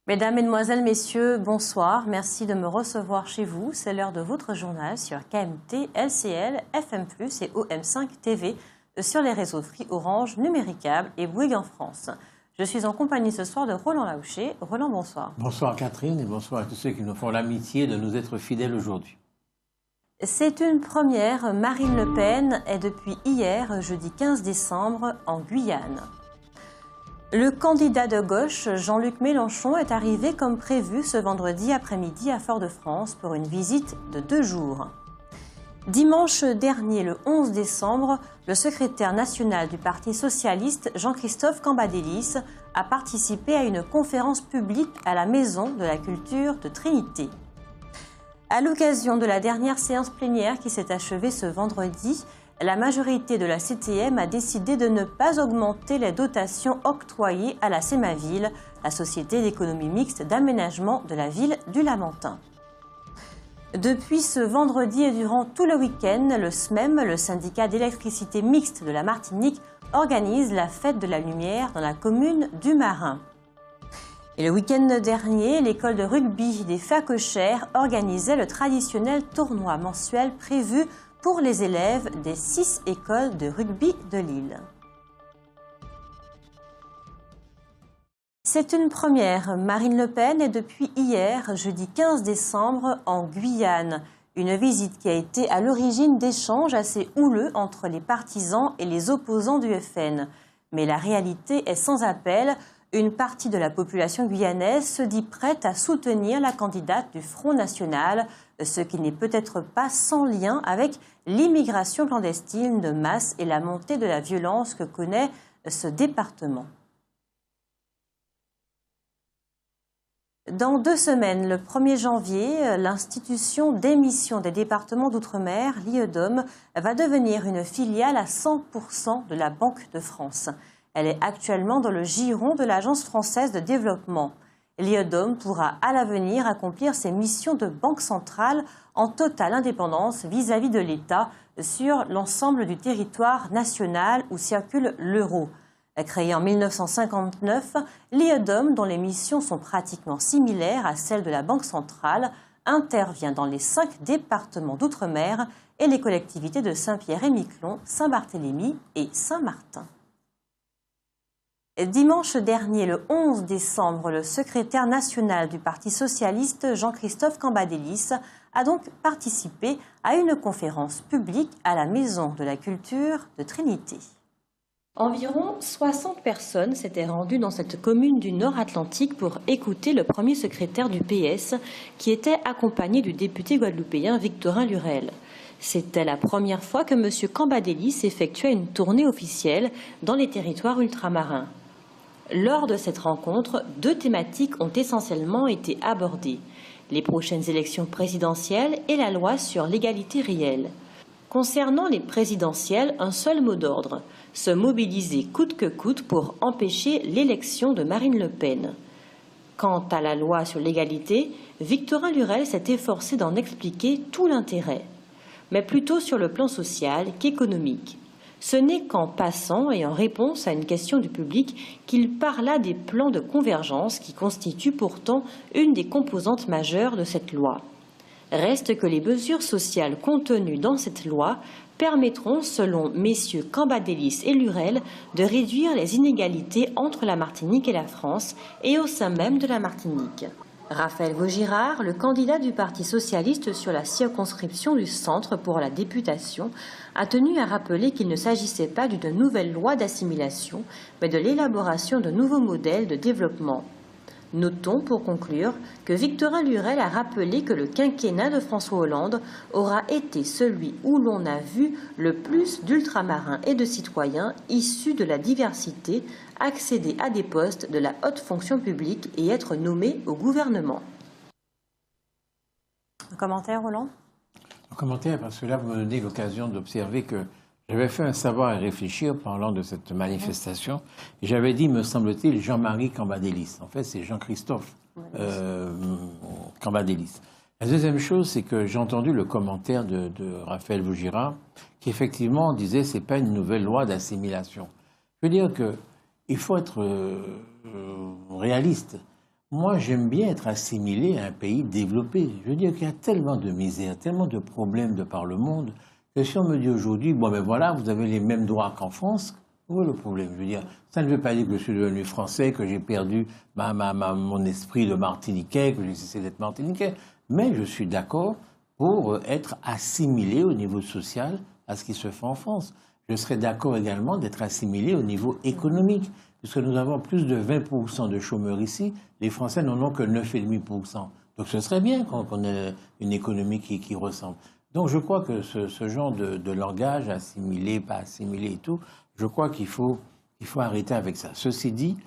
Mesdames, Mesdemoiselles, Messieurs, bonsoir. Merci de me recevoir chez vous. C'est l'heure de votre journal sur KMT, LCL, FM+, et OM5 TV sur les réseaux Free, Orange, Numéricable et Bouygues en France. Je suis en compagnie ce soir de Roland Laouché. Roland, bonsoir. Bonsoir Catherine et bonsoir à tous ceux qui nous font l'amitié de nous être fidèles aujourd'hui. C'est une première. Marine Le Pen est depuis hier, jeudi 15 décembre, en Guyane. Le candidat de gauche, Jean-Luc Mélenchon, est arrivé comme prévu ce vendredi après-midi à Fort-de-France pour une visite de 2 jours. Dimanche dernier, le 11 décembre, le secrétaire national du Parti socialiste, Jean-Christophe Cambadélis, a participé à une conférence publique à la Maison de la Culture de Trinité. À l'occasion de la dernière séance plénière qui s'est achevée ce vendredi, la majorité de la CTM a décidé de ne pas augmenter les dotations octroyées à la Sémaville, la Société d'économie mixte d'aménagement de la ville du Lamentin. Depuis ce vendredi et durant tout le week-end, le SMEM, le syndicat d'électricité mixte de la Martinique, organise la fête de la lumière dans la commune du Marin. Et le week-end dernier, l'école de rugby des Facochères organisait le traditionnel tournoi mensuel prévu pour les élèves des 6 écoles de rugby de l'île. C'est une première. Marine Le Pen est depuis hier, jeudi 15 décembre, en Guyane. Une visite qui a été à l'origine d'échanges assez houleux entre les partisans et les opposants du FN. Mais la réalité est sans appel. Une partie de la population guyanaise se dit prête à soutenir la candidate du Front National, ce qui n'est peut-être pas sans lien avec l'immigration clandestine de masse et la montée de la violence que connaît ce département. Dans 2 semaines, le 1er janvier, l'institution d'émission des départements d'outre-mer, l'IEDOM, va devenir une filiale à 100% de la Banque de France. Elle est actuellement dans le giron de l'Agence française de développement. L'IEDOM pourra à l'avenir accomplir ses missions de banque centrale en totale indépendance vis-à-vis de l'État sur l'ensemble du territoire national où circule l'euro. Créée en 1959, l'IEDOM, dont les missions sont pratiquement similaires à celles de la Banque centrale, intervient dans les 5 départements d'outre-mer et les collectivités de Saint-Pierre-et-Miquelon, Saint-Barthélemy et Saint-Martin. Dimanche dernier, le 11 décembre, le secrétaire national du Parti socialiste, Jean-Christophe Cambadélis, a donc participé à une conférence publique à la Maison de la Culture de Trinité. Environ 60 personnes s'étaient rendues dans cette commune du Nord-Atlantique pour écouter le premier secrétaire du PS, qui était accompagné du député guadeloupéen Victorin Lurel. C'était la première fois que M. Cambadélis effectuait une tournée officielle dans les territoires ultramarins. Lors de cette rencontre, 2 thématiques ont essentiellement été abordées: les prochaines élections présidentielles et la loi sur l'égalité réelle. Concernant les présidentielles, un seul mot d'ordre: se mobiliser coûte que coûte pour empêcher l'élection de Marine Le Pen. Quant à la loi sur l'égalité, Victorin Lurel s'est efforcé d'en expliquer tout l'intérêt, mais plutôt sur le plan social qu'économique. Ce n'est qu'en passant et en réponse à une question du public qu'il parla des plans de convergence qui constituent pourtant une des composantes majeures de cette loi. Reste que les mesures sociales contenues dans cette loi permettront, selon messieurs Cambadélis et Lurel, de réduire les inégalités entre la Martinique et la France et au sein même de la Martinique. Raphaël Vaugirard, le candidat du Parti socialiste sur la circonscription du centre pour la députation, a tenu à rappeler qu'il ne s'agissait pas d'une nouvelle loi d'assimilation, mais de l'élaboration de nouveaux modèles de développement. Notons, pour conclure, que Victorin Lurel a rappelé que le quinquennat de François Hollande aura été celui où l'on a vu le plus d'ultramarins et de citoyens issus de la diversité accéder à des postes de la haute fonction publique et être nommés au gouvernement. Un commentaire, Roland ? Un commentaire, parce que là, vous me donnez l'occasion d'observer que j'avais fait un savoir et réfléchir parlant de cette manifestation. Et j'avais dit, me semble-t-il, Jean-Marie Cambadélis. En fait, c'est Jean-Christophe Cambadélis. La deuxième chose, c'est que j'ai entendu le commentaire de Raphaël Vaugirard, qui effectivement disait que ce n'est pas une nouvelle loi d'assimilation. Je veux dire qu'il faut être réaliste. Moi, j'aime bien être assimilé à un pays développé. Je veux dire qu'il y a tellement de misère, tellement de problèmes de par le monde, que si on me dit aujourd'hui, bon ben voilà, vous avez les mêmes droits qu'en France, où est le problème? Je veux dire, ça ne veut pas dire que je suis devenu français, que j'ai perdu mon esprit de Martiniquais, que j'ai cessé d'être Martiniquais, mais je suis d'accord pour être assimilé au niveau social à ce qui se fait en France. Je serais d'accord également d'être assimilé au niveau économique, puisque nous avons plus de 20% de chômeurs ici, les Français n'en ont que 9,5%. Donc ce serait bien qu'on ait une économie qui ressemble. Donc je crois que ce genre de langage, assimilé, pas assimilé et tout, je crois qu'il faut arrêter avec ça. Ceci dit,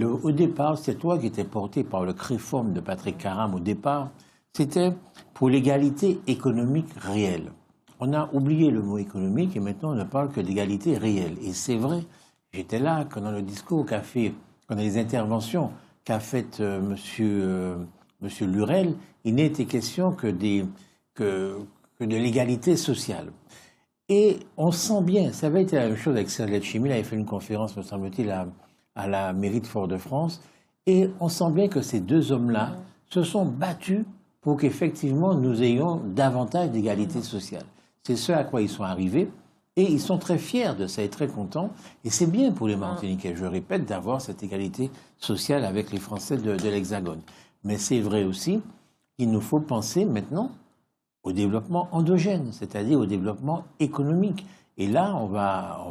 au départ, cette loi qui était portée par le CREFORM de Patrick Caram au départ, c'était pour l'égalité économique réelle. On a oublié le mot économique et maintenant on ne parle que d'égalité réelle. Et c'est vrai, j'étais là quand dans le discours qu'a fait, quand dans les interventions qu'a faites monsieur Lurel, il n'était question que de l'égalité sociale. Et on sent bien, ça avait été la même chose avec Serge Chimie, il avait fait une conférence, me semble-t-il, à la mairie de Fort-de-France, et on sent bien que ces deux hommes-là se sont battus pour qu'effectivement nous ayons davantage d'égalité sociale. C'est ce à quoi ils sont arrivés, et ils sont très fiers de ça et très contents, et c'est bien pour les Martiniquais, je répète, d'avoir cette égalité sociale avec les Français de l'Hexagone. Mais c'est vrai aussi qu'il nous faut penser maintenant au développement endogène, c'est-à-dire au développement économique. Et là, on va,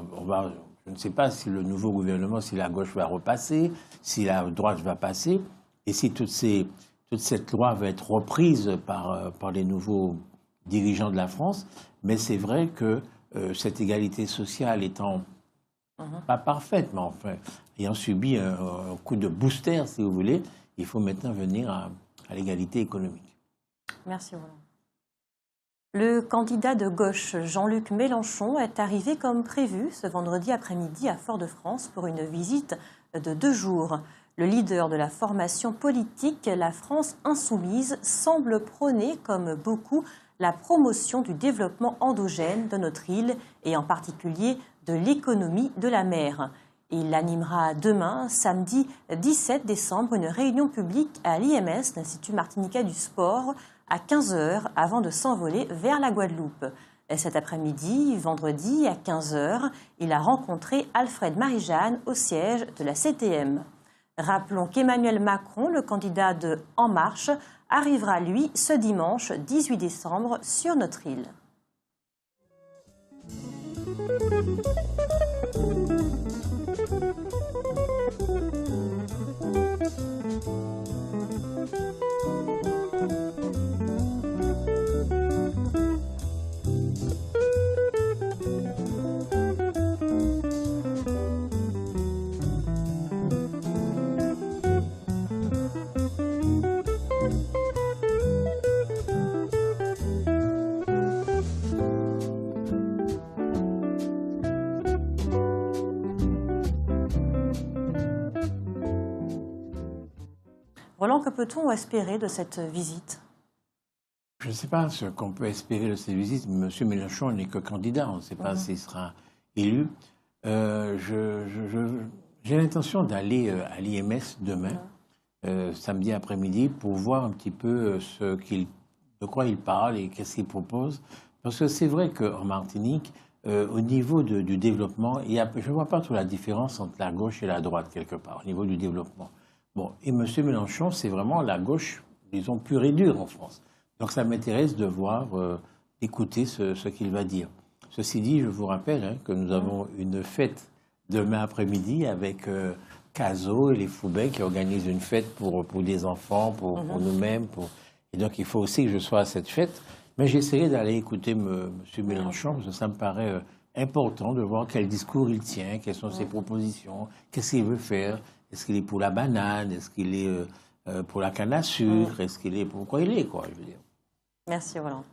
je ne sais pas si le nouveau gouvernement, si la gauche va repasser, si la droite va passer, et si toute cette loi va être reprise par les nouveaux dirigeants de la France. Mais c'est vrai que cette égalité sociale étant pas parfaite, mais enfin, ayant subi un coup de booster, si vous voulez, il faut maintenant venir à l'égalité économique. Merci, Roland. Le candidat de gauche Jean-Luc Mélenchon est arrivé comme prévu ce vendredi après-midi à Fort-de-France pour une visite de 2 jours. Le leader de la formation politique, la France Insoumise, semble prôner, comme beaucoup, la promotion du développement endogène de notre île et en particulier de l'économie de la mer. Il animera demain, samedi 17 décembre, une réunion publique à l'IMS, l'Institut martiniquais du sport, à 15h avant de s'envoler vers la Guadeloupe. Et cet après-midi, vendredi, à 15h, il a rencontré Alfred Marie-Jeanne au siège de la CTM. Rappelons qu'Emmanuel Macron, le candidat de En Marche, arrivera, lui, ce dimanche 18 décembre sur notre île. Roland, que peut-on espérer de cette visite? Je ne sais pas ce qu'on peut espérer de cette visite. M. Mélenchon n'est que candidat, on ne sait pas s'il sera élu. J'ai l'intention d'aller à l'IMS demain, samedi après-midi, pour voir un petit peu de quoi il parle et qu'est-ce qu'il propose. Parce que c'est vrai qu'en Martinique, au niveau du développement, je ne vois pas trop la différence entre la gauche et la droite, quelque part, au niveau du développement. Bon, et M. Mélenchon, c'est vraiment la gauche, disons, pure et dure en France. Donc ça m'intéresse de voir, d'écouter ce qu'il va dire. Ceci dit, je vous rappelle que nous avons une fête demain après-midi avec Caso et les Foubets qui organisent une fête pour des enfants, pour nous-mêmes. Et donc il faut aussi que je sois à cette fête. Mais j'essaierai d'aller écouter M. Mélenchon, parce que ça me paraît important de voir quel discours il tient, quelles sont ses propositions, qu'est-ce qu'il veut faire. Est-ce qu'il est pour la banane? Est-ce qu'il est pour la canne à sucre? Est-ce qu'il est pourquoi il est, quoi, je veux dire. Merci, Roland.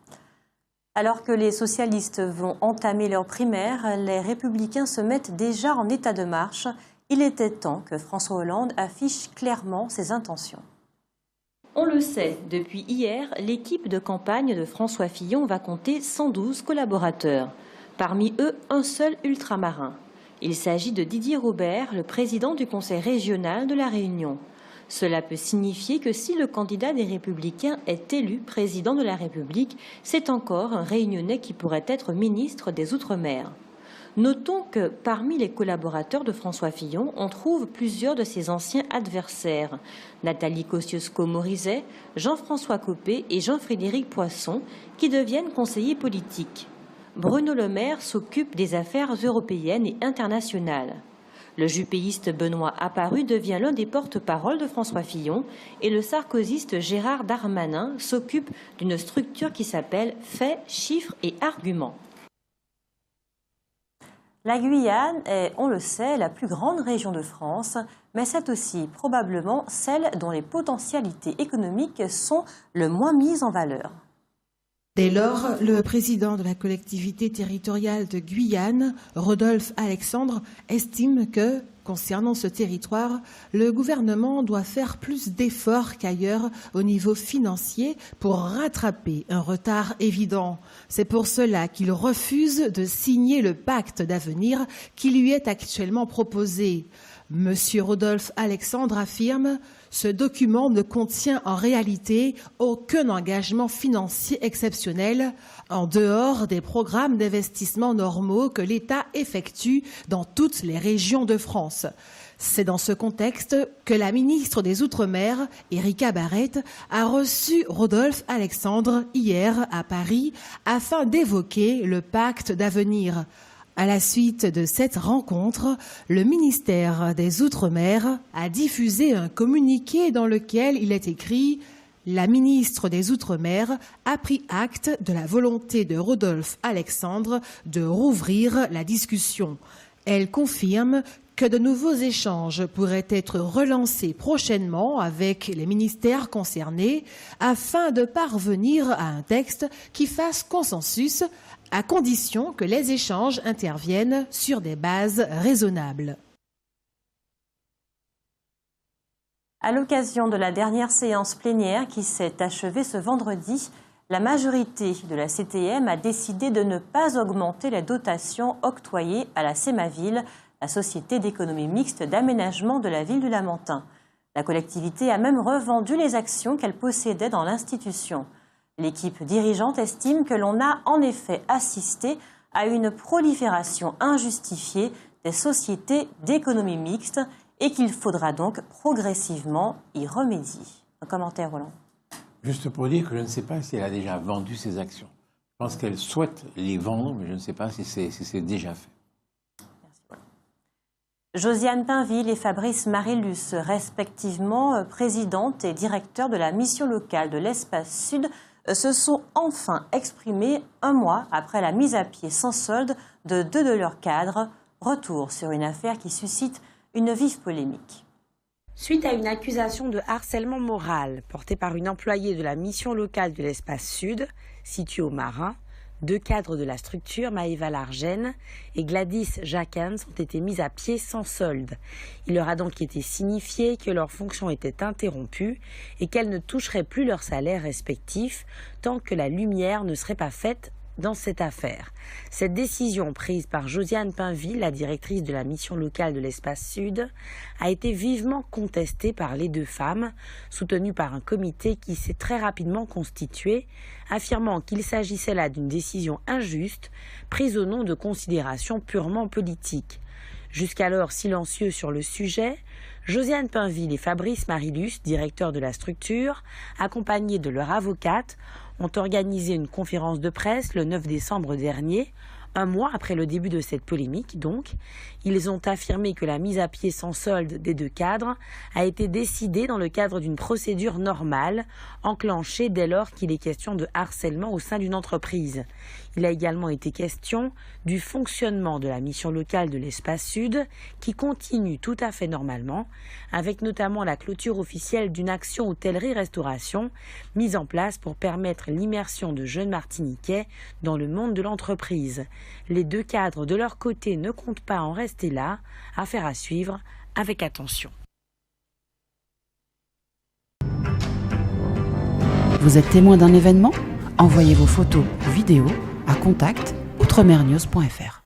Alors que les socialistes vont entamer leur primaire, les républicains se mettent déjà en état de marche. Il était temps que François Hollande affiche clairement ses intentions. On le sait, depuis hier, l'équipe de campagne de François Fillon va compter 112 collaborateurs. Parmi eux, un seul ultramarin. Il s'agit de Didier Robert, le président du conseil régional de La Réunion. Cela peut signifier que si le candidat des Républicains est élu président de la République, c'est encore un Réunionnais qui pourrait être ministre des Outre-mer. Notons que parmi les collaborateurs de François Fillon, on trouve plusieurs de ses anciens adversaires. Nathalie Kosciusko-Morizet, Jean-François Copé et Jean-Frédéric Poisson, qui deviennent conseillers politiques. Bruno Le Maire s'occupe des affaires européennes et internationales. Le jupéiste Benoît Apparu devient l'un des porte-parole de François Fillon et le sarkozyste Gérard Darmanin s'occupe d'une structure qui s'appelle Faits, Chiffres et Arguments. La Guyane est, on le sait, la plus grande région de France, mais c'est aussi probablement celle dont les potentialités économiques sont le moins mises en valeur. Dès lors, le président de la collectivité territoriale de Guyane, Rodolphe Alexandre, estime que, concernant ce territoire, le gouvernement doit faire plus d'efforts qu'ailleurs au niveau financier pour rattraper un retard évident. C'est pour cela qu'il refuse de signer le pacte d'avenir qui lui est actuellement proposé. Monsieur Rodolphe Alexandre affirme « Ce document ne contient en réalité aucun engagement financier exceptionnel en dehors des programmes d'investissement normaux que l'État effectue dans toutes les régions de France. » C'est dans ce contexte que la ministre des Outre-mer, Erika Barrette, a reçu Rodolphe Alexandre hier à Paris afin d'évoquer le pacte d'avenir. À la suite de cette rencontre, le ministère des Outre-mer a diffusé un communiqué dans lequel il est écrit « La ministre des Outre-mer a pris acte de la volonté de Rodolphe Alexandre de rouvrir la discussion. Elle confirme que de nouveaux échanges pourraient être relancés prochainement avec les ministères concernés afin de parvenir à un texte qui fasse consensus à condition que les échanges interviennent sur des bases raisonnables. À l'occasion de la dernière séance plénière qui s'est achevée ce vendredi, la majorité de la CTM a décidé de ne pas augmenter les dotations octroyées à la Sémaville, la Société d'économie mixte d'aménagement de la ville du Lamentin. La collectivité a même revendu les actions qu'elle possédait dans l'institution. L'équipe dirigeante estime que l'on a en effet assisté à une prolifération injustifiée des sociétés d'économie mixte et qu'il faudra donc progressivement y remédier. Un commentaire, Roland. Juste pour dire que je ne sais pas si elle a déjà vendu ses actions. Je pense qu'elle souhaite les vendre, mais je ne sais pas si c'est déjà fait. Merci, Roland. Josiane Pinville et Fabrice Marilus, respectivement présidente et directeur de la mission locale de l'Espace Sud, se sont enfin exprimés un mois après la mise à pied sans solde de 2 de leurs cadres. Retour sur une affaire qui suscite une vive polémique. Suite à une accusation de harcèlement moral portée par une employée de la mission locale de l'Espace Sud, située au Marin, 2 cadres de la structure, Maëva Largène et Gladys Jacquens, ont été mis à pied sans solde. Il leur a donc été signifié que leurs fonctions étaient interrompues et qu'elles ne toucheraient plus leurs salaires respectifs tant que la lumière ne serait pas faite dans cette affaire. Cette décision prise par Josiane Pinville, la directrice de la mission locale de l'Espace Sud, a été vivement contestée par les 2 femmes, soutenues par un comité qui s'est très rapidement constitué, affirmant qu'il s'agissait là d'une décision injuste, prise au nom de considérations purement politiques. Jusqu'alors silencieux sur le sujet, Josiane Pinville et Fabrice Marilus, directeurs de la structure, accompagnés de leur avocate, ont organisé une conférence de presse le 9 décembre dernier, un mois après le début de cette polémique donc. Ils ont affirmé que la mise à pied sans solde des 2 cadres a été décidée dans le cadre d'une procédure normale, enclenchée dès lors qu'il est question de harcèlement au sein d'une entreprise. Il a également été question du fonctionnement de la mission locale de l'Espace Sud, qui continue tout à fait normalement, avec notamment la clôture officielle d'une action hôtellerie-restauration mise en place pour permettre l'immersion de jeunes Martiniquais dans le monde de l'entreprise. Les 2 cadres de leur côté ne comptent pas en rester là, affaire à suivre avec attention. Vous êtes témoin d'un événement ? Envoyez vos photos ou vidéos à contact@outremernews.fr.